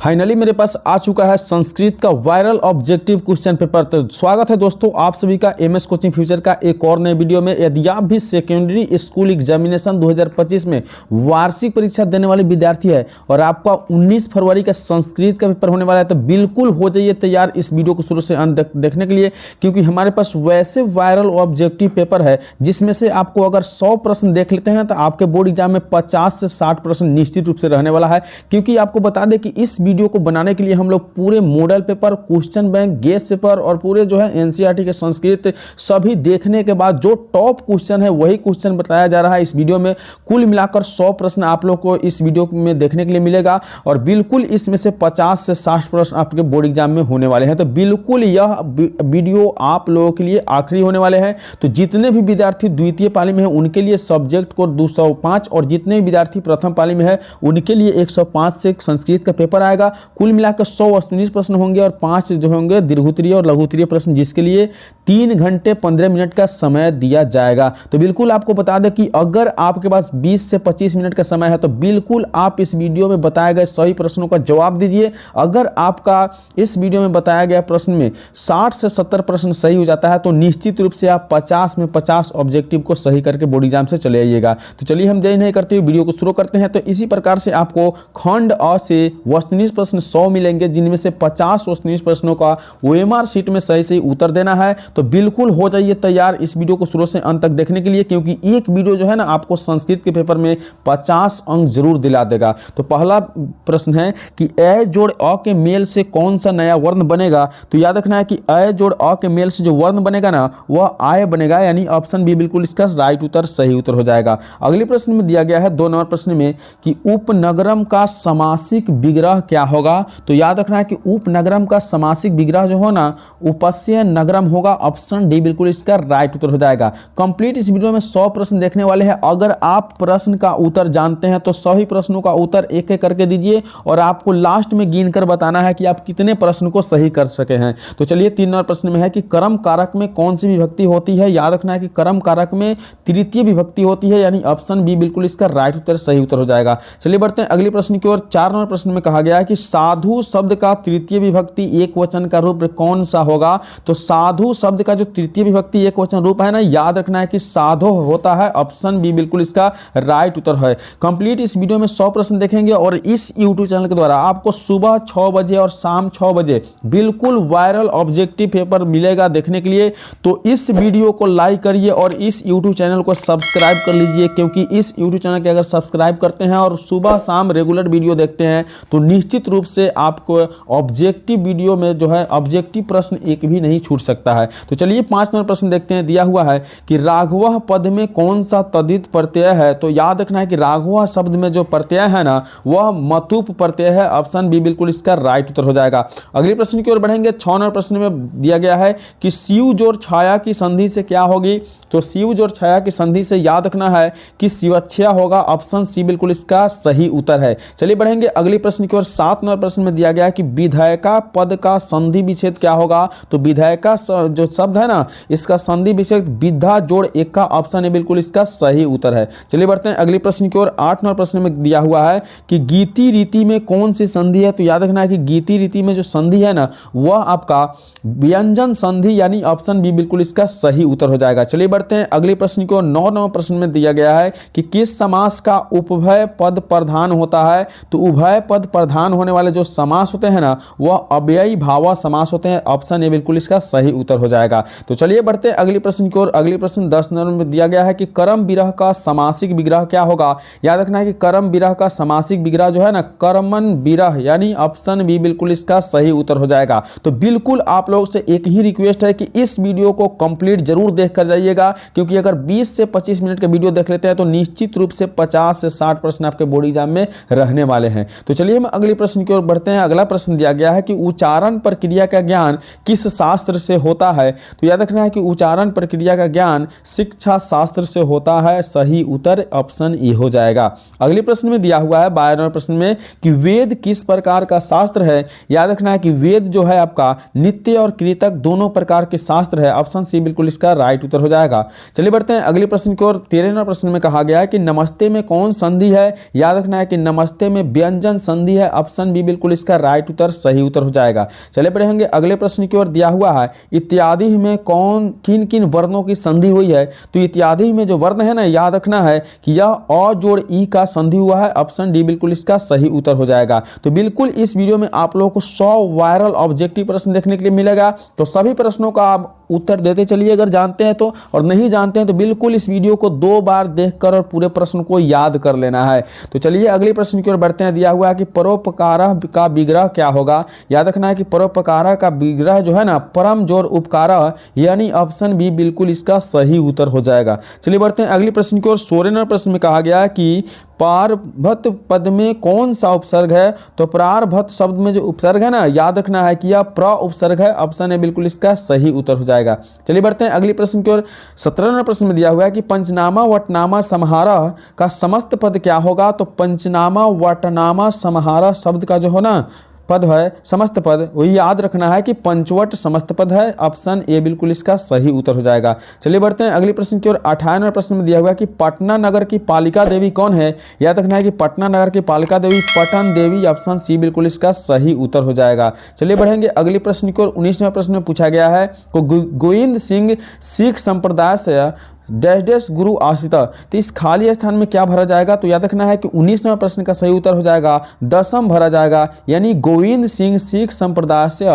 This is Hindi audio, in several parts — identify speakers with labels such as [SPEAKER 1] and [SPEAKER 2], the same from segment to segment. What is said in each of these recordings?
[SPEAKER 1] फाइनली मेरे पास आ चुका है संस्कृत का वायरल ऑब्जेक्टिव क्वेश्चन पेपर। तो स्वागत है दोस्तों आप सभी का एमएस कोचिंग फ्यूचर का एक और नए वीडियो में। यदि आप भी सेकेंडरी स्कूल एग्जामिनेशन 2025 में वार्षिक परीक्षा देने वाले विद्यार्थी है और आपका 19 फरवरी का संस्कृत का पेपर होने वाला है, तो बिल्कुल हो जाइए तैयार इस वीडियो को शुरू से अंत तक देखने के लिए, क्योंकि हमारे पास वैसे वायरल ऑब्जेक्टिव पेपर है जिसमें से आपको अगर 100 प्रश्न देख लेते हैं तो आपके बोर्ड एग्जाम में 50 से 60 प्रश्न निश्चित रूप से रहने वाला है। क्योंकि आपको बता दें कि इस वीडियो को बनाने के लिए हम लोग पूरे model paper, question bank, guest paper और पूरे जो है एनसीईआरटी के संस्कृत सभी देखने के बाद जो टॉप क्वेश्चन है वही क्वेश्चन बताया जा रहा है इस वीडियो में। कुल मिलाकर 100 प्रश्न आप लोग को इस वीडियो में देखने के लिए मिलेगा और बिल्कुल इसमें से 50 से 60 प्रश्न आपके बोर्ड एग्जाम में होने वाले हैं। तो बिल्कुल यह वीडियो आप लोगों के लिए आखिरी होने वाले हैं। तो जितने भी विद्यार्थी द्वितीय पाली में है उनके लिए सब्जेक्ट को 205 और जितने भी विद्यार्थी प्रथम पाली में है उनके लिए 105 से संस्कृत का पेपर आएगा। कुल मिलाकर 100 वस्तुनिष्ठ प्रश्न होंगे और 5 जो होंगे दीर्घोत्तरीय और लघुत्तरीय प्रश्न, जिसके लिए 3 घंटे 15 मिनट का समय दिया जाएगा। तो बिल्कुल आपको बता दें कि अगर आपके पास 20 से 25 मिनट का समय है तो बिल्कुल आप इस वीडियो में बताए गए सही प्रश्नों का जवाब दीजिए। अगर आपका इस वीडियो में बताया गया प्रश्न में 60 से 70 प्रश्न सही हो जाता है तो निश्चित रूप से आप 50 में 50 ऑब्जेक्टिव को सही करके बोर्ड एग्जाम से चले आइएगा। तो चलिए हम देरी नहीं करते हुए वीडियो को शुरू करते हैं। तो इसी प्रकार से आपको खंड अ से वस्तुनिष्ठ प्रश्न 100 मिलेंगे, जिनमें से 50 वस्तुनिष्ठ प्रश्नों का ओएमआर शीट में सही सही उत्तर देना है। तो बिल्कुल हो जाइए तैयार इस वीडियो को शुरू से अंत तक देखने के लिए, क्योंकि एक वीडियो जो है ना आपको संस्कृत के पेपर में 50 अंक जरूर दिला देगा। तो पहला प्रश्न है कि अ जोड़ अ के मेल से कौन सा नया वर्ण बनेगा। तो याद रखना है कि अ जोड़ अ के मेल से जो वर्ण बनेगा ना वह आय बनेगा, यानी ऑप्शन बी बिल्कुल इसका राइट उत्तर सही उत्तर हो जाएगा। अगले प्रश्न में दिया गया है 2 नंबर प्रश्न में कि उपनगरम का समासिक विग्रह क्या होगा। तो याद रखना है कि उपनगरम का समासिक विग्रह जो हो ना उपस्य नगरम होगा, ऑप्शन डी बिल्कुल इसका राइट उत्तर हो जाएगा। कंप्लीट इस वीडियो में 100 प्रश्न देखने वाले हैं। अगर आप प्रश्न का उत्तर जानते हैं तो सभी प्रश्नों का उत्तर एक एक करके दीजिए और आपको लास्ट में गिन कर बताना है कि आप कितने प्रश्न को सही कर सके हैं। तो चलिए 3 नंबर प्रश्न में है कि कर्म कारक में कौन सी विभक्ति होती है। याद रखना है कि कर्म कारक में तृतीय विभक्ति होती है, यानी ऑप्शन बी बिल्कुल इसका राइट उत्तर सही उत्तर हो जाएगा। चलिए बढ़ते हैं अगले प्रश्न की ओर। 4 नंबर प्रश्न में कहा गया है कि साधु शब्द का तृतीय विभक्ति एक वचन का रूप कौन सा होगा। तो साधु शब्द का जो तृतीय विभक्ति एक वचन रूप है ना, याद रखना है कि साधो होता है, ऑप्शन बी बिल्कुल इसका राइट उत्तर है। कंप्लीट इस वीडियो में 100 प्रश्न देखेंगे और इस यूट्यूब चैनल के द्वारा आपको सुबह 6 बजे और शाम 6 बजे बिल्कुल वायरल ऑब्जेक्टिव पेपर मिलेगा देखने के लिए। तो इस वीडियो को लाइक करिए और इस यूट्यूब चैनल को सब्सक्राइब कर लीजिए, क्योंकि इस यूट्यूब चैनल के अगर सब्सक्राइब करते हैं और सुबह शाम रेगुलर वीडियो देखते हैं तो निश्चित रूप से आपको ऑब्जेक्टिव वीडियो में जो है ऑब्जेक्टिव प्रश्न एक भी नहीं छूट सकता है। तो चलिए 5 नंबर प्रश्न देखते हैं। दिया हुआ है कि राघव पद में कौन सा तद्धित प्रत्यय है। तो याद रखना है कि राघव शब्द में जो प्रत्यय है ना वह मतुप प्रत्यय है, ऑप्शन बी बिल्कुल इसका राइट उत्तर हो जाएगा। अगले प्रश्न की ओर बढ़ेंगे। 6 नंबर प्रश्न में दिया गया है कि शिव जोड़ छाया की संधि से क्या होगी। तो शिव जोड़ छाया की संधि से याद रखना है कि शिवच्छया होगा, ऑप्शन सी बिल्कुल इसका सही उत्तर है। चलिए बढ़ेंगे अगले प्रश्न की ओर। 7 नंबर प्रश्न में दिया गया है कि विधायका पद का संधि विच्छेद क्या होगा। तो विधायका जो शब्द है ना इसका संधि विच्छेद विधा जोड़ एक का, ऑप्शन है बिल्कुल इसका सही उत्तर है। चलिए बढ़ते हैं अगले प्रश्न की ओर। 8 नंबर प्रश्न में दिया हुआ है कि गीति रीति में कौन सी संधि है। तो याद रखना है कि गीति रीति में जो संधि है ना वह आपका व्यंजन संधि, यानी ऑप्शन बी बिल्कुल इसका सही उत्तर हो जाएगा। चलिए बढ़ते हैं अगले प्रश्न की ओर। 9 नंबर प्रश्न में दिया गया है कि किस समास का उपभय पद प्रधान होता है। तो उभय पद प्रधान होने वाले जो समास होते हैं ना वह अव्ययी भाव समास होते हैं, ऑप्शन ए बिल्कुल इसका सही उत्तर हो जाएगा। तो चलिए बढ़ते हैं अगले प्रश्न की ओर। अगले प्रश्न 10 नंबर में दिया गया है कि कर्म विरह का समासिक विग्रह क्या होगा। याद रखना है कि कर्म विरह का समासिक विग्रह जो है ना कर्मन विरह, यानी ऑप्शन बी बिल्कुल इसका सही उत्तर हो जाएगा। तो बिल्कुल आप लोग से एक ही रिक्वेस्ट है कि इस वीडियो को कंप्लीट जरूर देख कर जाइएगा, क्योंकि अगर 20 से 25 मिनट का वीडियो देख लेते हैं तो निश्चित रूप से 50 से 60 प्रश्न आपके बोर्ड एग्जाम में रहने वाले हैं। तो चलिए हम अगले प्रश्न की ओर बढ़ते हैं। अगला प्रश्न दिया गया है कि उच्चारण प्रक्रिया का ज्ञान किस शास्त्र से होता है। तो याद रखना है कि उच्चारण प्रक्रिया का ज्ञान शिक्षा शास्त्र से होता है, सही उत्तर ऑप्शन ए हो जाएगा। अगले प्रश्न में दिया हुआ है 12 नंबर प्रश्न में कि वेद किस प्रकार का शास्त्र है। याद रखना है कि वेद जो है आपका नित्य और कृतक दोनों प्रकार के शास्त्र है, ऑप्शन सी बिल्कुल इसका राइट उत्तर हो जाएगा। चलिए बढ़ते हैं अगले प्रश्न की ओर। 13 नंबर प्रश्न में कहा गया है कि नमस्ते में कौन संधि है। याद रखना है कि नमस्ते में व्यंजन संधि है, ऑप्शन ऑप्शन बी बिल्कुल इसका राइट उत्तर सही उत्तर हो जाएगा। चले बढ़ेंगे अगले प्रश्न की ओर। दिया हुआ है इत्यादि में कौन किन किन वर्णों की संधि हुई है। तो इत्यादि में जो वर्ण है ना, याद रखना है कि यह अ जोड़ ई का संधि हुआ है। ऑप्शन डी बिल्कुल इसका सही उत्तर हो जाएगा। तो बिल्कुल इस वीडियो में आप लोगों को 100 वायरल ऑब्जेक्टिव प्रश्न देखने के लिए मिलेगा। तो सभी प्रश्नों का आप उत्तर देते चलिए अगर जानते हैं तो, और नहीं जानते हैं तो बिल्कुल इस वीडियो को 2 बार देखकर और पूरे प्रश्न को याद कर लेना है। तो चलिए अगले प्रश्न की ओर बढ़ते हैं। दिया हुआ है कि परोपकारः का विग्रह क्या होगा। याद रखना है कि परोपकारः का विग्रह जो है ना, परम जोड़ उपकारः, यानी ऑप्शन बी बिल्कुल इसका सही उत्तर हो जाएगा। चलिए बढ़ते हैं अगले प्रश्न की ओर। 16वें प्रश्न में कहा गया है कि प्रारभत पद में कौन सा उपसर्ग है। तो प्रारभत शब्द में जो उपसर्ग है ना, याद रखना है कि यह प्र उपसर्ग है। ऑप्शन ए बिल्कुल इसका सही उत्तर हो जाएगा। चलिए बढ़ते हैं अगले प्रश्न की ओर। 17वें प्रश्न में दिया हुआ है कि पंचनामा वटनामा समाहारः का समस्त पद क्या होगा। तो पंचनामा वटनामा समाहारः शब्द का जो हो ना पद है, समस्त पद, वही याद रखना है कि पंचवट समस्त पद है। ऑप्शन ए बिल्कुल इसका सही उत्तर हो जाएगा। चलिए बढ़ते हैं अगले प्रश्न की ओर। 58वें प्रश्न में दिया हुआ है कि पटना नगर की पालिका देवी कौन है। याद रखना है कि पटना नगर की पालिका देवी पटन देवी। ऑप्शन सी बिल्कुल इसका सही उत्तर हो जाएगा। चलिए बढ़ेंगे अगले प्रश्न की ओर। 19वें प्रश्न में पूछा गया है गोविंद सिंह सिख संप्रदाय से डैश डैश गुरु आश्रिता। तो इस खाली स्थान में क्या भरा जाएगा। तो याद रखना है कि 19वें प्रश्न का सही उत्तर हो जाएगा 10म भरा जाएगा, यानी गोविंद सिंह सिख संप्रदाय से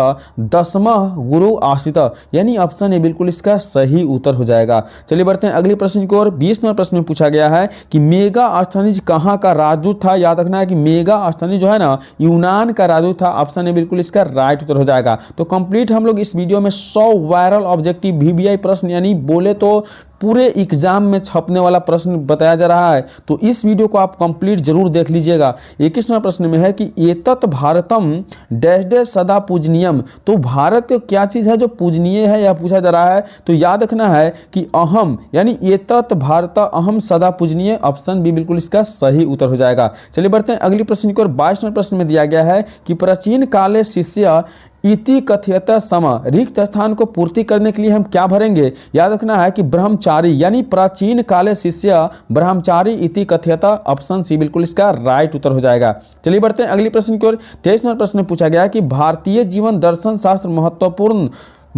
[SPEAKER 1] 10वां गुरु आश्रिता, यानी ऑप्शन ए बिल्कुल इसका सही उत्तर हो जाएगा। चलिए बढ़ते हैं अगले प्रश्न की ओर। 20वें प्रश्न में पूछा गया है कि मेगा आस्थानिज कहाँ का राजदूत था। याद रखना है कि मेगा आस्थानिज जो है ना, यूनान का राजदूत था। ऑप्शन ए बिल्कुल इसका राइट उत्तर हो जाएगा। तो कंप्लीट हम लोग इस वीडियो में 100 वायरल ऑब्जेक्टिव VBI प्रश्न, यानी बोले तो पूरे एग्जाम में छपने वाला प्रश्न बताया जा रहा है। तो इस वीडियो को आप कंप्लीट जरूर देख लीजिएगा। 21वें प्रश्न में है कि एतत् भारतम डैश डैश सदा पूजनीयम। तो भारत क्या चीज़ है जो पूजनीय है, यह पूछा जा रहा है। तो याद रखना है कि अहम, यानी एतत् भारत अहम सदा पूजनीय। ऑप्शन बी बिल्कुल इसका सही उत्तर हो जाएगा। चलिए बढ़ते हैं अगले प्रश्न की ओर। 22वें प्रश्न में दिया गया है कि प्राचीन काले शिष्य इति कथयत सम, रिक्त स्थान को पूर्ति करने के लिए हम क्या भरेंगे। याद रखना है कि ब्रह्मचारी, यानी प्राचीन काले शिष्य ब्रह्मचारी इति कथयत। ऑप्शन सी बिल्कुल इसका राइट उत्तर हो जाएगा। चलिए बढ़ते हैं अगले प्रश्न की ओर। 23वें प्रश्न में पूछा गया कि भारतीय जीवन दर्शन शास्त्र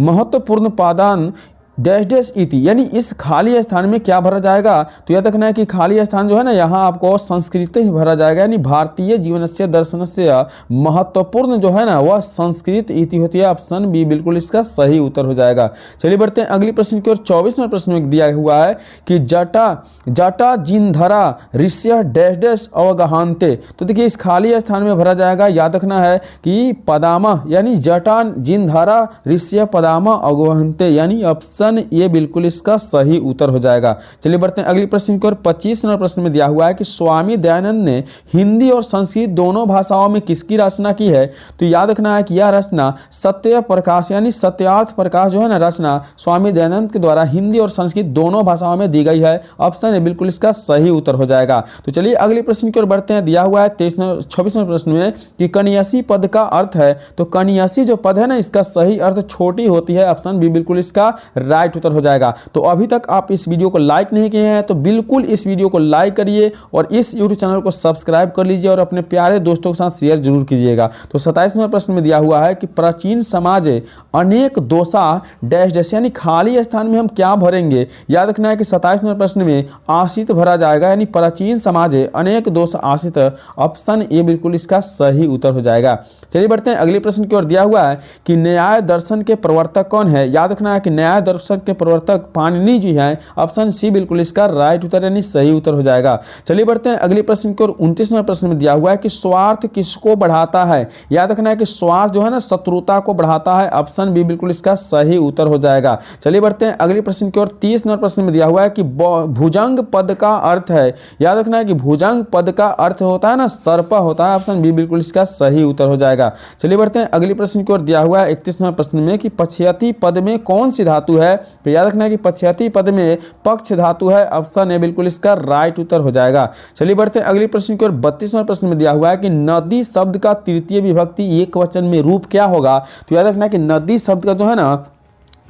[SPEAKER 1] महत्वपूर्ण पादान डैश डैश इति, यानी इस खाली स्थान में क्या भरा जाएगा। तो याद रखना है कि खाली स्थान जो है ना, यहाँ आपको संस्कृत ही भरा जाएगा, यानी भारतीय जीवनस्य दर्शनस्य महत्वपूर्ण जो है ना, वह संस्कृत इति होती है। ऑप्शन बी बिल्कुल इसका सही उत्तर हो जाएगा। चलिए बढ़ते हैं अगले प्रश्न की ओर। 24वें प्रश्न में दिया हुआ है कि जटा जिनधरा ऋष्य डैश डैश अवगहान्ते। तो देखिए इस खाली स्थान में भरा जाएगा। याद रखना है कि पदामा, यानी जटा जिनधरा ऋष्य पदामा अवगहान्ते, यानी ऑप्शन ये बिल्कुल इसका सही उत्तर हो जाएगा। चलिए बढ़ते हैं अगले प्रश्न की ओर। 25वें प्रश्न में दिया हुआ है कि स्वामी दयानंद ने हिंदी और संस्कृत दोनों भाषाओं में किसकी रचना की है। तो याद रखना है कि यह रचना सत्य प्रकाश, यानी सत्यार्थ प्रकाश जो है ना, रचना स्वामी दयानंद के द्वारा हिंदी और संस्कृत दोनों भाषाओं में दी गई है। ऑप्शन ए बिल्कुल इसका सही उत्तर हो जाएगा। तो चलिए अगले प्रश्न की ओर बढ़ते हैं। दिया हुआ है 26वें प्रश्न में कि कन्यासी पद का अर्थ है। तो कन्यासी जो पद है ना, इसका सही अर्थ छोटी होती है। ऑप्शन बी बिल्कुल इसका राइट उत्तर हो जाएगा। तो अभी तक आप इस वीडियो को लाइक नहीं किए हैं तो बिल्कुल इस वीडियो को लाइक करिए और इस यूट्यूब चैनल को सब्सक्राइब कर लीजिए और अपने प्यारे दोस्तों के साथ शेयर जरूर कीजिएगा। तो 27वें प्रश्न में दिया हुआ है कि प्राचीन समाज अनेक दोषा डैश डैश, यानी खाली स्थान में हम क्या भरेंगे। याद रखना है कि 27वें प्रश्न में आश्रित भरा जाएगा, यानी प्राचीन समाज अनेक दोष आश्रित। ऑप्शन ए बिल्कुल इसका सही उत्तर हो जाएगा। चलिए बढ़ते हैं अगले प्रश्न की ओर। दिया हुआ है कि न्याय दर्शन के प्रवर्तक कौन है। याद रखना है कि न्याय दर्शन के प्रवर्तक पाणिनि जी हैं। ऑप्शन सी बिल्कुल इसका राइट उत्तर, यानी सही उत्तर हो जाएगा। चलिए बढ़ते हैं अगले प्रश्न की ओर। 29वें प्रश्न में दिया हुआ है कि स्वार्थ किसको बढ़ाता है। याद रखना है कि स्वार्थ जो है ना, शत्रुता को बढ़ाता है। ऑप्शन बी बिल्कुल इसका सही उत्तर हो जाएगा। चलिए बढ़ते हैं अगले प्रश्न की ओर। 30वें प्रश्न में दिया हुआ है कि भुजंग पद का अर्थ है। याद रखना है कि भुजंग पद का अर्थ होता है ना, सर्प होता है। ऑप्शन बी बिल्कुल इसका सही उत्तर हो जाएगा। चलिए बढ़ते हैं अगले प्रश्न की ओर। दिया हुआ है 31वें प्रश्न में कि पश्यति पद में कौन सी धातु है। तो याद रखना है कि पश्यति पद में पक्ष धातु है। ऑप्शन ए बिल्कुल इसका राइट उत्तर हो जाएगा। चलिए बढ़ते हैं अगले प्रश्न की ओर। 32वें प्रश्न में दिया हुआ है कि नदी शब्द का तृतीय विभक्ति एक वचन में रूप क्या होगा। तो याद रखना है कि नदी शब्द का जो है ना,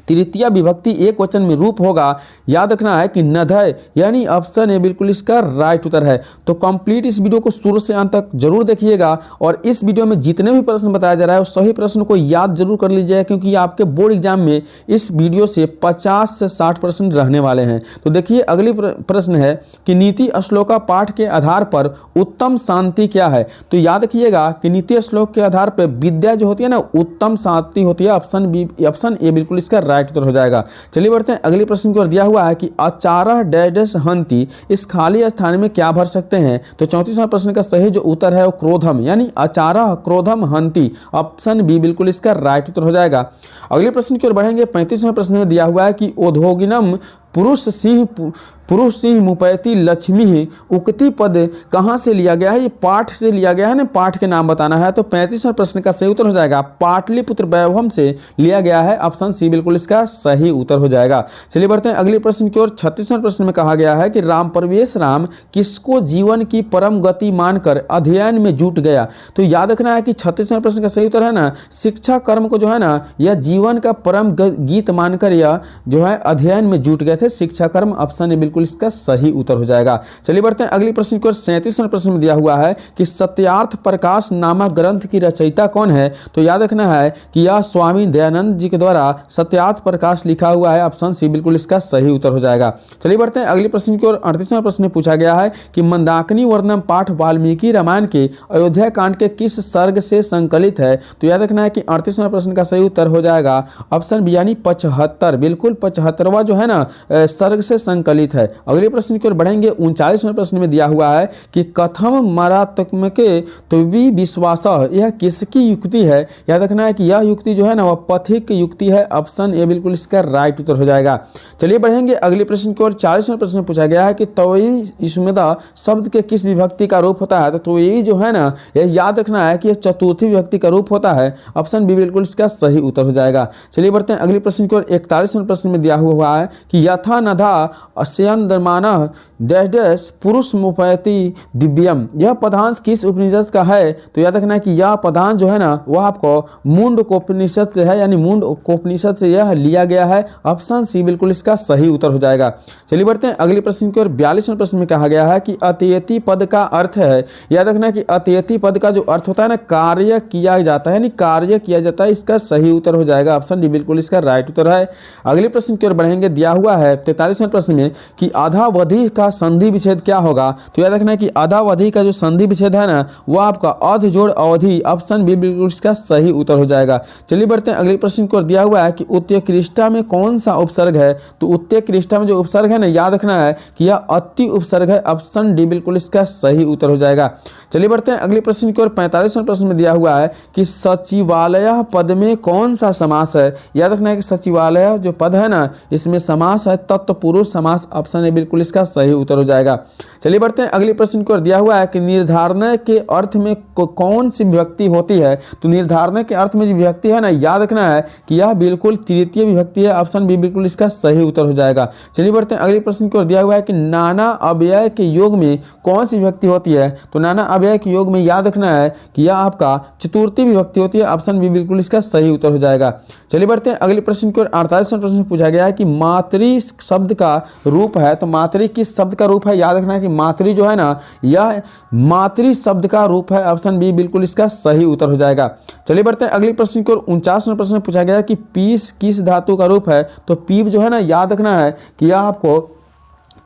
[SPEAKER 1] तृतीया विभक्ति एक वचन में रूप होगा, याद रखना है कि नधय, यानी ऑप्शन ए बिल्कुल इसका राइट उत्तर है। तो कंप्लीट इस वीडियो को शुरू से अंत तक जरूर देखिएगा और इस वीडियो में जितने भी प्रश्न बताया जा रहा है उस सही प्रश्न को याद जरूर कर लीजिएगा, क्योंकि आपके बोर्ड एग्जाम में इस वीडियो से 50 से 60 प्रश्न रहने वाले हैं। तो देखिए अगली प्रश्न है कि नीति श्लोका पाठ के आधार पर उत्तम शांति क्या है। तो याद रखिएगा कि नीति श्लोक के आधार पर विद्या जो होती है ना उत्तम शांति होती है। ऑप्शन ए बिल्कुल इसका राइट उत्तर हो जाएगा। चलिए बढ़ते हैं अगले प्रश्न की ओर। दिया हुआ है कि अचारह डैश हंति इस खाली स्थान में क्या भर सकते हैं। तो 34वां प्रश्न का सही जो उत्तर है वो क्रोधम, यानी अचारह क्रोधम हंति, ऑप्शन बी बिल्कुल इसका राइट उत्तर हो जाएगा। अगले प्रश्न की ओर बढ़ेंगे। 35वें प्रश्न में दिया हुआ है कि ओधोगिनम पुरुष सिंह मुपैती लक्ष्मी उक्ति पद कहाँ से लिया गया है। ये पाठ से लिया गया है ना, पाठ के नाम बताना है। तो 35वें प्रश्न का सही उत्तर हो जाएगा पाटलिपुत्र वैभव से लिया गया है, ऑप्शन सी बिल्कुल इसका सही उत्तर हो जाएगा। चलिए बढ़ते हैं अगले प्रश्न की ओर। 36वें प्रश्न में कहा गया है कि राम प्रवेश राम किसको जीवन की परम गति मानकर अध्ययन में जुट गया। तो याद रखना है कि 36वें प्रश्न का सही उत्तर है ना शिक्षा कर्म को जो है ना यह जीवन का परम गीत मानकर यह जो है अध्ययन में जुट गए थे, शिक्षा कर्म, ऑप्शन ए बिल्कुल इसका सही उत्तर हो जाएगा। चलिए बढ़ते हैं अगले प्रश्न की ओर। 37वें प्रश्न में दिया हुआ है कि सत्यार्थ प्रकाश नामक ग्रंथ की रचयिता कौन है। तो याद रखना है कि यह स्वामी दयानंद जी के द्वारा सत्यार्थ प्रकाश लिखा हुआ है, ऑप्शन सी बिल्कुल इसका सही उत्तर हो जाएगा। चलिए बढ़ते हैं अगले प्रश्न की ओर। 38वां प्रश्न में पूछा गया है कि मंदाकिनी वर्णम पाठ वाल्मीकि रामायण के अयोध्या कांड के किस सर्ग से संकलित है। तो याद रखना है कि 38वां प्रश्न का सही उत्तर हो जाएगा ऑप्शन बी यानी 75, बिल्कुल 75वां जो है ना सर्ग से संकलित है। अगले प्रश्न की ओर बढ़ेंगे। 39वें प्रश्न में दिया हुआ है कि कथम मरात्मके तो भी विश्वास, यह किसकी युक्ति है। याद रखना है कि यह युक्ति जो है ना वह पथिक युक्ति है, ऑप्शन ए बिल्कुल इसका राइट उत्तर हो जाएगा। चलिए बढ़ेंगे अगले प्रश्न की ओर। 40वें प्रश्न में पूछा गया है कि तवेई युष्मदा शब्द के किस विभक्ति का रूप होता है। तो तवेई जो है ना यह याद रखना है कि यह चतुर्थी विभक्ति का रूप होता है, ऑप्शन बी बिल्कुल इसका सही उत्तर हो जाएगा। चलिए बढ़ते हैं अगले प्रश्न की ओर। 41वें प्रश्न में दिया हुआ है कि यथा नधा अश्यंदमाना डैश डैश पुरुष मुपैती दिव्यम, यह पदांश किस उपनिषद का है। तो याद रखना है कि यह पदांश जो है ना वह आपको मुंडकोपनिषद से है, यानी मुंडकोपनिषद से यह लिया गया है, ऑप्शन सी बिल्कुल इसका सही उत्तर हो जाएगा। चलिए बढ़ते हैं अगले प्रश्न की ओर। 42वें प्रश्न में कहा गया है कि अत्येति पद का अर्थ है। याद रखना है कि अत्येति पद का जो अर्थ होता है ना कार्य किया जाता है, यानी कार्य किया जाता है, इसका सही उत्तर हो जाएगा, ऑप्शन डी बिल्कुल इसका राइट उत्तर है। अगले प्रश्न की ओर बढ़ेंगे। दिया हुआ है 43वें प्रश्न में कि आधावधि का संधि विच्छेद क्या होगा। तो याद रखना है कि आधावधि का जो संधि विच्छेद है ना वो आपका अध जोड़ अवधि, ऑप्शन बी बिल्कुल इसका सही उत्तर हो जाएगा। चलिए बढ़ते हैं अगले प्रश्न की ओर। दिया हुआ है कि उत्त्यक्रिष्टा में कौन सा उपसर्ग है। तो उत्त्यक्रिष्टा में जो उपसर्ग है ना याद रखना है कि यह अति उपसर्ग है, ऑप्शन डी बिल्कुल इसका सही उत्तर हो जाएगा। चलिए बढ़ते हैं अगले प्रश्न की ओर। 45वें प्रश्न में दिया हुआ है कि सचिवालय पद में कौन सा समास है। याद रखना है कि सचिवालय जो पद है ना इसमें समास है तत्पुरुष समास, ऑप्शन ए बिल्कुल इसका सही उत्तर हो जाएगा। चलिए बढ़ते हैं अगले प्रश्न की ओर। दिया हुआ है कि निर्धारण के अर्थ में कौन सी विभक्ति होती है। तो निर्धारण के अर्थ में जो विभक्ति है ना याद रखना है कि यह बिल्कुल तृतीय विभक्ति है, ऑप्शन बी बिल्कुल इसका सही उत्तर हो जाएगा। चलिए बढ़ते हैं अगले प्रश्न की ओर। दिया हुआ है कि नाना अव्यय के योग में कौन सी विभक्ति होती है। तो नाना अव्यय के योग में याद रखना है कि यह आपका चतुर्थी विभक्ति होती है, ऑप्शन बी बिल्कुल इसका सही उत्तर हो जाएगा। चलिए बढ़ते हैं अगले प्रश्न की ओर। 48वें प्रश्न में पूछा गया है कि मातृ शब्द का रूप है। तो मातृ किस शब्द का रूप है। याद रखना है कि मातृ जो है ना यह मातृ शब्द का रूप है, ऑप्शन बी बिल्कुल इसका सही उत्तर हो जाएगा। चलिए बढ़ते हैं अगले प्रश्न की ओर। 49वें प्रश्न में पूछा गया है कि पीस किस धातु का रूप है। तो पीप जो है ना याद रखना है कि यह आपको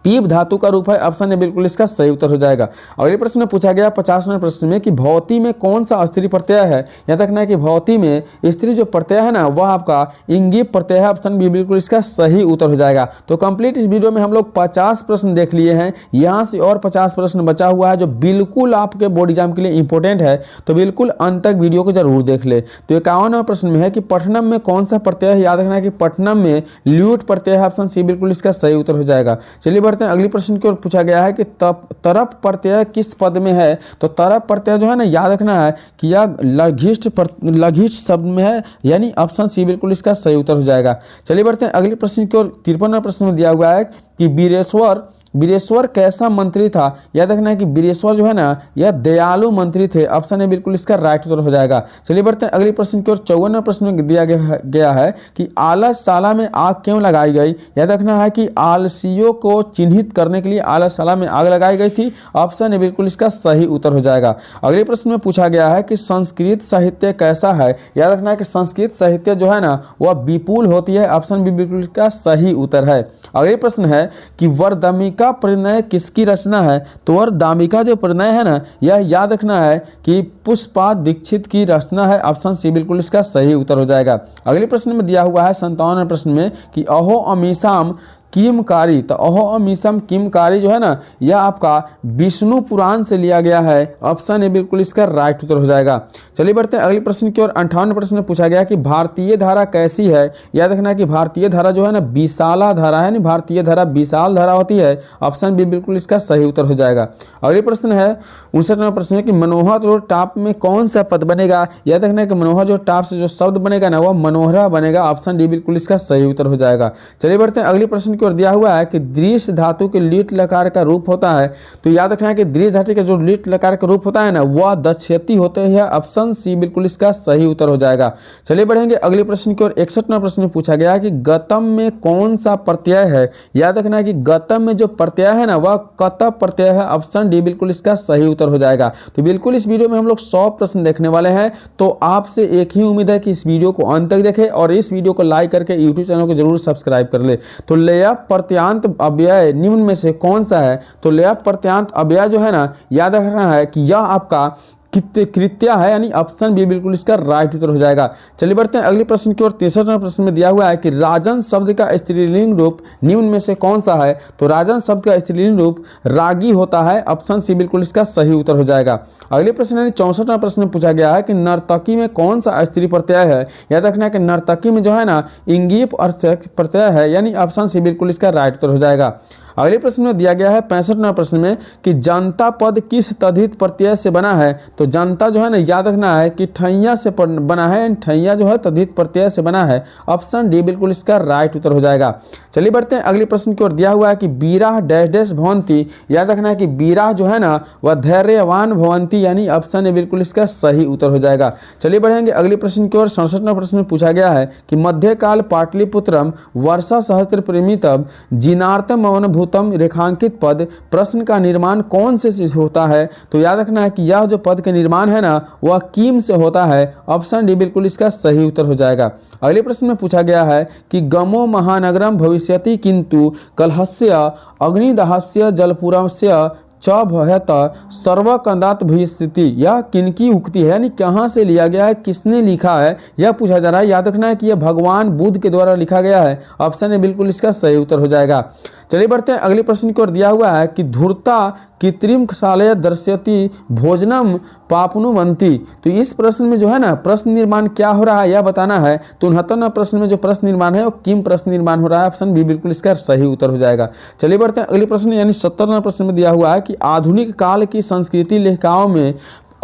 [SPEAKER 1] पीप धातु का रूप है, ऑप्शन ए बिल्कुल इसका सही उत्तर हो जाएगा। अगले प्रश्न में पूछा गया 50वें प्रश्न में कि भौती में कौन सा स्त्री प्रत्यय है। याद रखना है कि भौती में स्त्री जो प्रत्यय है ना वह आपका इंगी प्रत्यय है, ऑप्शन बी बिल्कुल इसका सही उत्तर हो जाएगा। तो कंप्लीट इस वीडियो में हम लोग 50 प्रश्न देख लिए हैं, यहाँ से और 50 प्रश्न बचा हुआ है जो बिल्कुल आपके बोर्ड एग्जाम के लिए इंपॉर्टेंट है, तो बिल्कुल अंत तक वीडियो को जरूर देख ले। तो 51वें प्रश्न में है कि पठनम में कौन सा प्रत्यय है। याद रखना है कि पठनम में ल्यूट प्रत्यय है, ऑप्शन सी बिल्कुल इसका सही उत्तर हो जाएगा। चलिए बढ़ते हैं अगले प्रश्न की ओर। पूछा गया है कि तरप प्रत्यय किस पद में है। तो तरप प्रत्यय जो है ना याद रखना है कि यह लघिष्ठ शब्द में है, यानी ऑप्शन सी बिल्कुल इसका सही उत्तर हो जाएगा। चलिए बढ़ते हैं अगले प्रश्न की ओर। 53वां प्रश्न में दिया हुआ है कि वीरेश्वर वीरेश्वर कैसा मंत्री था? याद रखना है कि वीरेश्वर जो है ना यह दयालु मंत्री थे। ऑप्शन ए बिल्कुल इसका राइट उत्तर हो जाएगा। चलिए बढ़ते हैं अगले प्रश्न की ओर। 54वां प्रश्न में दिया गया है कि आलसशाला में आग क्यों लगाई गई? याद रखना है कि आलसियों को चिन्हित करने के लिए आलसशाला में आग लगाई गई थी। ऑप्शन ए बिल्कुल इसका सही उत्तर हो जाएगा। अगले प्रश्न में पूछा गया है कि संस्कृत साहित्य कैसा है? याद रखना है कि संस्कृत साहित्य जो है ना वह विपुल होती है। ऑप्शन बी बिल्कुल इसका सही उत्तर है। अगले प्रश्न है कि वरदामिका परिणय किसकी रचना है? तो वरदामिका जो परिणय है ना यह याद रखना है कि पुष्पा दीक्षित की रचना है। ऑप्शन सी बिल्कुल इसका सही उत्तर हो जाएगा। अगले प्रश्न में दिया हुआ है 57वें प्रश्न में कि अहो अमीशाम किमकारी। तो अहो अमीशम किमकारी जो है ना यह आपका विष्णु पुराण से लिया गया है। ऑप्शन ए बिल्कुल इसका राइट उत्तर हो जाएगा। चलिए बढ़ते हैं अगले प्रश्न की ओर। 58वें प्रश्न में पूछा गया कि भारतीय धारा कैसी है? याद रखना कि भारतीय धारा जो है ना विशाला धारा है। भारतीय धारा विशाल धारा होती है। ऑप्शन बी बिल्कुल इसका सही उत्तर हो जाएगा। अगले प्रश्न है 59वां प्रश्न है कि मनोहर रोड टाप में कौन सा पद बनेगा? याद रखना कि मनोहर जो टाप से जो शब्द बनेगा ना वह मनोहरा बनेगा। ऑप्शन डी बिल्कुल इसका सही उत्तर हो जाएगा। चलिए बढ़ते हैं अगले प्रश्न और दिया हुआ है कि दृश्य धातु के लीट लकार का रूप होता है। तो याद रखना है कि दृश्य धातु का जो लीट लकार का रूप होता है ना वह दक्षेती होते हैं। ऑप्शन सी बिल्कुल इसका सही उत्तर हो जाएगा। चलिए बढ़ेंगे अगले प्रश्न की ओर। 61वां प्रश्न में पूछा गया है कि गतम में कौन सा प्रत्यय है? याद रखना है कि गतम में जो प्रत्यय है ना वह कत प्रत्यय है। ऑप्शन डी बिल्कुल इसका सही उत्तर हो जाएगा। तो बिल्कुल इस वीडियो में हम लोग 100 प्रश्न देखने वाले हैं। तो आपसे एक ही उम्मीद है कि इस वीडियो को अंत तक देखें और इस वीडियो को लाइक करके यूट्यूब चैनल को जरूर सब्सक्राइब कर ले। तो लेया प्रत्यांत अव्यय निम्न में से कौन सा है? तो लेया प्रत्यांत अव्यय जो है ना याद रखना है कि यह आपका कृत्या है। यानी ऑप्शन बी बिल्कुल इसका राइट उत्तर हो जाएगा। चलिए बढ़ते हैं अगले प्रश्न की ओर। 63वां प्रश्न में दिया हुआ है कि राजन शब्द का स्त्रीलिंग रूप निम्न में से कौन सा है? तो राजन शब्द का स्त्रीलिंग रूप रागी होता है। ऑप्शन सी बिल्कुल इसका सही उत्तर हो जाएगा। अगले प्रश्न यानी 64वां प्रश्न में पूछा गया है कि नर्तकी में कौन सा स्त्री प्रत्यय है? याद रखना है कि नर्तकी में जो है ना इंगीप प्रत्यय है। यानी ऑप्शन सी बिल्कुल इसका राइट उत्तर हो जाएगा। अगले प्रश्न में दिया गया है 65वां प्रश्न में कि जनता पद किस तद्धित प्रत्यय से बना है? तो जनता जो है ना याद रखना है कि ठैया से बना है। ठैया जो है तद्धित प्रत्यय से बना है। ऑप्शन डी बिल्कुल इसका राइट उत्तर हो जाएगा। चलिए बढ़ते हैं अगले प्रश्न की ओर। दिया हुआ है कि बीराह डैश डैश भवंती। याद रखना है कि बीराह जो है ना वह धैर्यवान भवंती। यानी ऑप्शन ए बिल्कुल इसका सही उत्तर हो जाएगा। चलिए बढ़ेंगे अगले प्रश्न की ओर। 67वां प्रश्न में पूछा गया है कि मध्यकाल पाटलिपुत्रम वर्षा सहस्त्र प्रेमितम जिनार्तम अवनभूतम रेखांकित पद प्रश्न का निर्माण कौन से होता है? तो याद रखना है कि यह जो पद का निर्माण है ना वह कीम से होता है। ऑप्शन डी बिल्कुल इसका सही उत्तर हो जाएगा। अगले प्रश्न में पूछा गया है कि गमो महानगरम भविष्यति किंतु कलहस्य अग्निदहस्य जलपुरस्य च भयत सर्वकंदात भविष्यति। यह किनकी उक्ति है? यानी कहाँ से लिया गया है, किसने लिखा है, यह पूछा जा रहा है। याद रखना है कि यह भगवान बुद्ध के द्वारा लिखा गया है। ऑप्शन ए बिल्कुल इसका सही उत्तर हो जाएगा। चलिए बढ़ते हैं अगले प्रश्न की ओर। दिया हुआ है कि धूर्ता कृत्रिम सालय दर्शयति भोजनम पापनुवंती। तो इस प्रश्न में जो है ना प्रश्न निर्माण क्या हो रहा है यह बताना है। तो 69वां प्रश्न में जो प्रश्न निर्माण है वो किम प्रश्न निर्माण हो रहा है। ऑप्शन बी बिल्कुल इसका सही उत्तर हो जाएगा। चलिए बढ़ते हैं अगले प्रश्न यानी 70वां प्रश्न में दिया हुआ है कि आधुनिक काल की संस्कृति लेखिकाओं में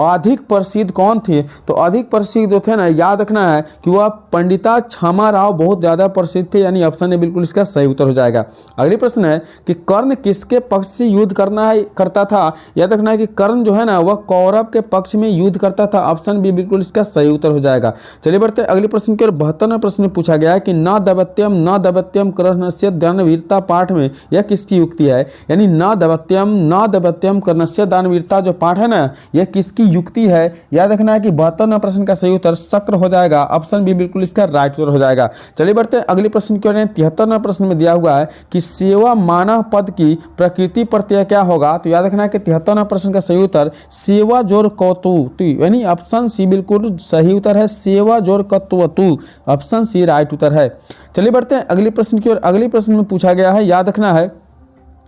[SPEAKER 1] अधिक प्रसिद्ध कौन थे? तो अधिक प्रसिद्ध जो थे ना याद रखना है कि वह पंडिता क्षमा राव बहुत ज़्यादा प्रसिद्ध थे। यानी ऑप्शन ए बिल्कुल इसका सही उत्तर हो जाएगा। अगले प्रश्न है कि कर्ण किसके पक्ष से युद्ध करता था? याद रखना है कि कर्ण जो है ना वह कौरव के पक्ष में युद्ध करता था। ऑप्शन बी बिल्कुल इसका सही उत्तर हो जाएगा। चलिए बढ़ते हैं अगले प्रश्न की ओर। 72वां प्रश्न में पूछा गया है कि न दबत्यम कर्णस्य दानवीरता पाठ में यह किसकी युक्ति है? यानी न दबत्यम कर्णस्य दानवीरता जो पाठ है ना यह किसकी युक्ति है? याद रखना है कि 72वां प्रश्न का सही उत्तर शक्र हो जाएगा। ऑप्शन बी बिल्कुल इसका राइट उत्तर हो जाएगा। चलिए बढ़ते हैं अगले प्रश्न की ओर। 73वां प्रश्न में दिया हुआ है कि सेवा मानव पद की प्रकृति प्रत्यय क्या होगा? तो याद रखना है कि 73वां प्रश्न का सही उत्तर सेवा जोर कौतुक। यानी ऑप्शन सी बिल्कुल सही उत्तर है। सेवा जोर कौतुक ऑप्शन सी राइट उत्तर है। चलिए बढ़ते हैं अगले प्रश्न की ओर। अगले प्रश्न में पूछा गया है याद रखना है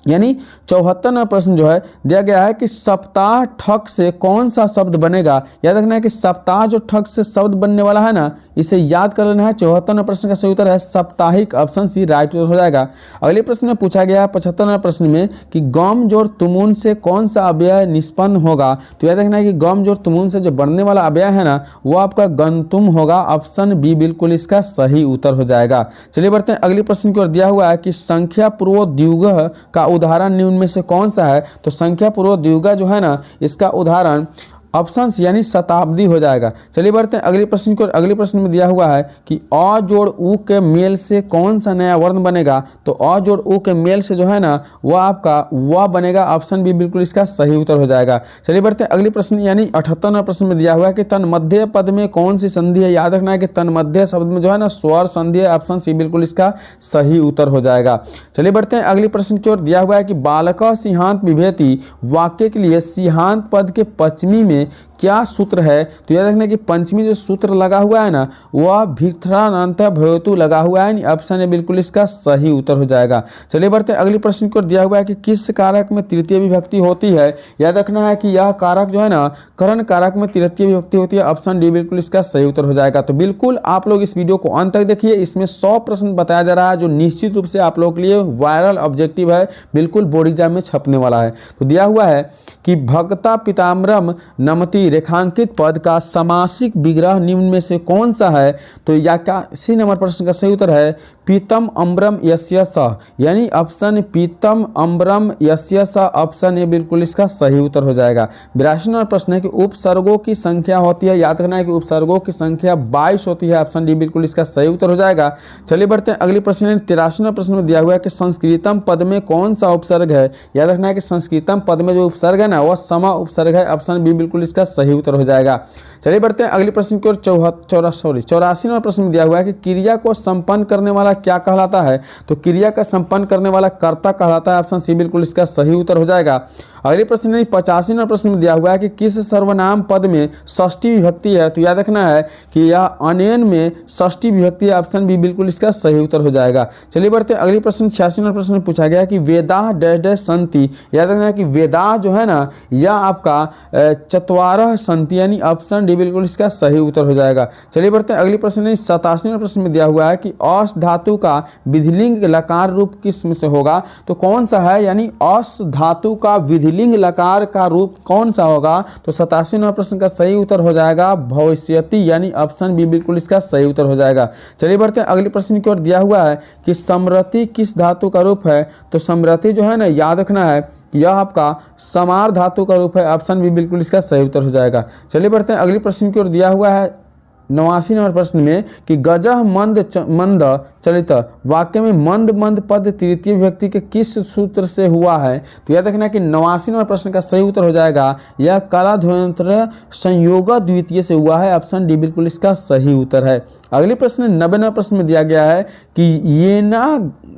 [SPEAKER 1] यानी 74वां प्रश्न जो है दिया गया है कि सप्ताह ठक से कौन सा शब्द बनेगा? याद रखना है कि सप्ताह जो ठक से शब्द बनने वाला है ना इसे याद कर लेना है। 74वां प्रश्न का सही उत्तर है साप्ताहिक। ऑप्शन सी राइट उत्तर हो जाएगा। अगले प्रश्न में पूछा गया है 75वां प्रश्न में कि गम जोड़ तुमुन से कौन सा अव्यय निष्पन्न होगा? तो याद रखना है कि गम जोड़ तुमुन से जो बनने वाला अव्यय है ना वो आपका गंतुम होगा। ऑप्शन बी बिल्कुल इसका सही उत्तर हो जाएगा। चलिए बढ़ते हैं अगले प्रश्न की ओर। दिया हुआ है कि संख्या पूर्व द्विगुह का उदाहरण निम्न में से कौन सा है? तो संख्या पूर्वक द्वियुगा जो है ना, इसका उदाहरण ऑप्शन यानी शताब्दी हो जाएगा। चलिए बढ़ते हैं अगले प्रश्न को। अगले प्रश्न में दिया हुआ है कि अ जोड़ उ के मेल से कौन सा नया वर्ण बनेगा? तो अ जोड़ उ के मेल से जो है ना, वह आपका वह बनेगा। ऑप्शन बी बिल्कुल इसका सही उत्तर हो जाएगा। चलिए बढ़ते हैं अगले प्रश्न यानी 78वां प्रश्न में दिया हुआ है कि तन्मध्य पद में कौन सी संधि है? याद रखना है कि तन्मध्य शब्द में जो है ना, स्वर संधि है। ऑप्शन सी बिल्कुल इसका सही उत्तर हो जाएगा। चलिए बढ़ते हैं अगले प्रश्न की ओर। दिया हुआ है कि बालक सिंहांत बिभेति वाक्य के लिए सिंहांत पद के पश्चिमी में क्या सूत्र है? तो याद रखना कि पंचमी जो सूत्र लगा हुआ है ना, वह भिथरानंत भयोतु लगा हुआ है। ऑप्शन ए बिल्कुल इसका सही उत्तर हो जाएगा। चलिए बढ़ते हैं अगले प्रश्न को। दिया हुआ है कि किस कारक में तृतीय विभक्ति होती है? याद रखना है कि यह कारक जो है ना, करण कारक में तृतीय विभक्ति होती है। ऑप्शन डी बिल्कुल इसका सही उत्तर हो जाएगा। तो बिल्कुल आप लोग इस वीडियो को अंत तक देखिए, इसमें 100 प्रश्न बताया जा रहा है जो निश्चित रूप से आप लोग के लिए वायरल ऑब्जेक्टिव है, बिल्कुल बोर्ड एग्जाम में छपने वाला है। तो दिया हुआ है कि भक्ता पिताम्बरम नमति रेखांकित पद का समासिक विग्रह निम्न में से कौन सा है? तो 81 नंबर प्रश्न का सही उत्तर है पीतम अम्बरम यस्य स, यानी ऑप्शन पीतम अम्बरम यस्य स। ऑप्शन ए बिल्कुल इसका सही उत्तर हो जाएगा। 82 नंबर प्रश्न है कि उपसर्गों की संख्या होती है। याद रखना है कि उपसर्गों की संख्या 22 होती है। ऑप्शन डी बिल्कुल इसका सही उत्तर हो जाएगा। चलिए बढ़ते हैं अगले प्रश्न। 83 नंबर प्रश्न में दिया हुआ है कि संस्कृतम पद में कौन सा उपसर्ग है? याद रखना है कि संस्कृतम पद में जो उपसर्ग है ना, वह समा उपसर्ग है। ऑप्शन बी बिल्कुल इसका सही उत्तर हो जाएगा। चलिए बढ़ते हैं अगले प्रश्न की ओर। 84 नंबर प्रश्न में दिया हुआ है कि क्रिया को संपन्न करने वाला क्या कहलाता है? तो क्रिया का संपन्न करने वाला कर्ता कहलाता है। ऑप्शन सी बिल्कुल इसका सही उत्तर हो जाएगा। अगले प्रश्न 85 नंबर प्रश्न में दिया हुआ है कि किस सर्वनाम पद में षष्ठी विभक्ति है? तो याद रखना है कि यह अनेन में षष्ठी विभक्ति है। ऑप्शन बी बिल्कुल इसका सही उत्तर हो जाएगा। चलिए बढ़ते हैं अगले प्रश्न। 86 नंबर प्रश्न में पूछा गया कि वेदा डैश डैश संति। याद रखना है कि वेदा जो है ना, यह आपका चत्वारह संति, यानी ऑप्शन डी बिल्कुल इसका सही उत्तर हो जाएगा। चलिए बढ़ते हैं अगले प्रश्न। 87 नंबर प्रश्न में दिया हुआ है कि अस धातु का विधिलिंग लकार रूप किस में से होगा? तो कौन सा है? यानी अस धातु का विधिलिंग लकार का रूप कौन सा होगा? तो 87 नंबर प्रश्न का सही उत्तर हो जाएगा भविष्यति, यानी ऑप्शन बी बिल्कुल इसका सही उत्तर हो जाएगा। चलिए बढ़ते हैं अगले प्रश्न की ओर। दिया हुआ है कि समृति किस धातु का रूप है? तो समृति जो है ना, याद रखना है कि यह आपका समार धातु का रूप है। ऑप्शन बी बिल्कुल इसका सही उत्तर हो जाएगा। चलिए बढ़ते हैं अगले प्रश्न की ओर। दिया हुआ है 89 नंबर प्रश्न में कि गजह मंद मंद चलित वाक्य में मंद मंद पद तृतीय विभक्ति के किस सूत्र से हुआ है? तो याद रखना कि 89 नंबर प्रश्न का सही उत्तर हो जाएगा यह कला ध्वन्यंत्र संयोग द्वितीय से हुआ है। ऑप्शन डी बिल्कुल इसका सही उत्तर है। अगले प्रश्न 90 नंबर प्रश्न में दिया गया है कि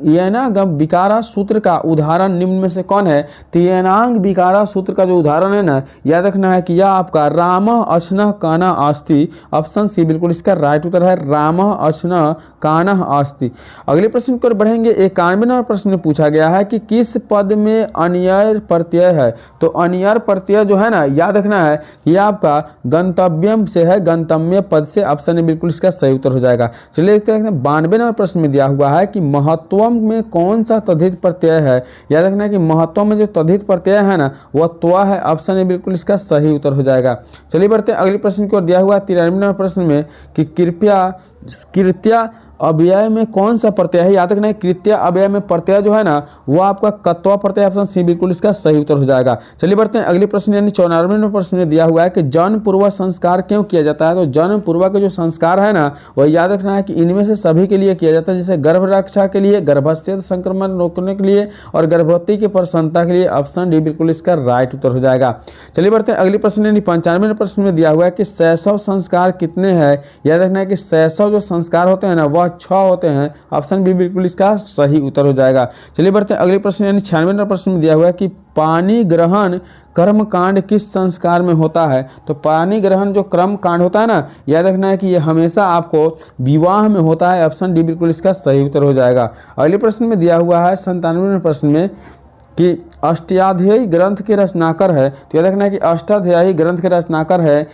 [SPEAKER 1] येनांग विकारा सूत्र का उदाहरण निम्न में से कौन है? तो येनांग विकारा सूत्र का जो उदाहरण है ना, याद रखना है कि यह आपका राम अश्न काना आस्ति। ऑप्शन सी बिल्कुल इसका राइट उत्तर है राम अश्न काना आस्ति। अगले प्रश्न की ओर बढ़ेंगे। 91 नंबर प्रश्न में पूछा गया है कि किस पद में अनियर प्रत्यय है? तो अनियर प्रत्यय जो है ना, याद रखना है कि यह आपका गंतव्यम से है, गंतव्य पद से। ऑप्शन ए बिल्कुल इसका सही उत्तर हो जाएगा। चलिए देखते हैं 92 नंबर प्रश्न में दिया हुआ है कि महत्वम में कौन सा तद्धित प्रत्यय है? याद रखना है कि महत्व में जो तद्धित प्रत्यय है ना, वह त्वा है। ऑप्शन ए बिल्कुल इसका सही उत्तर हो जाएगा। चलिए बढ़ते हैं अगले प्रश्न की ओर। दिया हुआ 93 नंबर प्रश्न में कि कृत्या अव्यय में कौन सा प्रत्यय है? याद रखना है कृत्या अव्यय में प्रत्यय जो है ना, वो आपका कत्वा प्रत्यय। ऑप्शन सी बिल्कुल इसका सही उत्तर हो जाएगा। चलिए बढ़ते हैं अगले प्रश्न यानी 94 नंबर प्रश्न में दिया हुआ है कि जन्म पूर्व संस्कार क्यों किया जाता है? तो जन्म पूर्व का जो संस्कार है ना, वह याद रखना है कि इनमें से सभी के लिए किया जाता है, जैसे गर्भ रक्षा के लिए, गर्भस्थ संक्रमण रोकने के लिए और गर्भवती की प्रसन्नता के लिए। ऑप्शन डी बिल्कुल इसका राइट उत्तर हो जाएगा। चलिए बढ़ते हैं अगले प्रश्न यानी 95 नंबर प्रश्न में दिया हुआ है कि शैशव संस्कार कितने हैं? याद रखना है कि शैशव जो संस्कार होते हैं ना, वह 6 होते हैं। ऑप्शन बी बिल्कुल इसका सही उत्तर हो जाएगा। चलिए बढ़ते हैं अगले प्रश्न यानी 96 नंबर प्रश्न में दिया हुआ है कि पानी ग्रहण कर्म कांड किस संस्कार में होता है? तो पानी ग्रहण जो कर्म कांड होता है ना, याद रखना है कि यह हमेशा आपको विवाह में होता है। ऑप्शन डी बिल्कुल इसका सही उत्तर हो जाएगा। अगले प्रश्न में दिया हुआ है 97 नंबर प्रश्न में कि अष्टाध्यायी ग्रंथ के रचनाकार है, तो यह देखना है कि अष्टाध्यायी ग्रंथ के रचनाकार है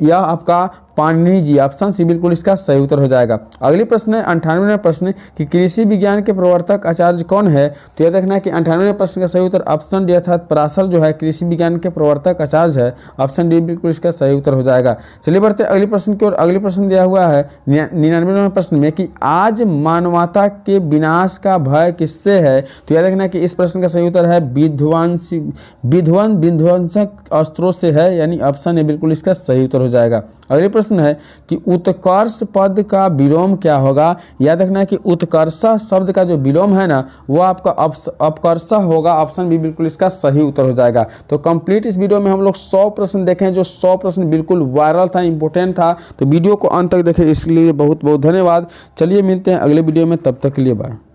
[SPEAKER 1] यह आपका पाणिनि जी। ऑप्शन सी बिल्कुल इसका सही उत्तर हो जाएगा। अगली प्रश्न है 98वां प्रश्न कि कृषि विज्ञान के प्रवर्तक आचार्य कौन है, तो यह देखना है कि 98वें प्रश्न का सही उत्तर ऑप्शन डी अर्थात पराशर जो है कृषि विज्ञान के प्रवर्तक आचार्य है। ऑप्शन डी बिल्कुल इसका सही उत्तर हो जाएगा। चलिए बढ़ते अगले प्रश्न की ओर। अगले प्रश्न दिया हुआ है 99वें प्रश्न में कि आज मानवता के विनाश का भय किससे है, तो यह देखना है कि इस प्रश्न का सही उत्तर है विध्वंसक अस्त्रों से है, यानी ऑप्शन ए बिल्कुल इसका सही उत्तर हो जाएगा। अगले प्रश्न है कि उत्कर्ष पद का विलोम क्या होगा, याद रखना है कि उत्कर्ष शब्द का जो विलोम है ना वो आपका अपकर्ष होगा। ऑप्शन बी बिल्कुल इसका सही उत्तर हो जाएगा। तो कंप्लीट इस वीडियो में हम लोग 100 प्रश्न देखें, जो 100 प्रश्न बिल्कुल वायरल था, इंपॉर्टेंट था। तो वीडियो को अंत तक देखें, इसके लिए बहुत बहुत धन्यवाद। चलिए मिलते हैं अगले वीडियो में, तब तक के लिए बाय।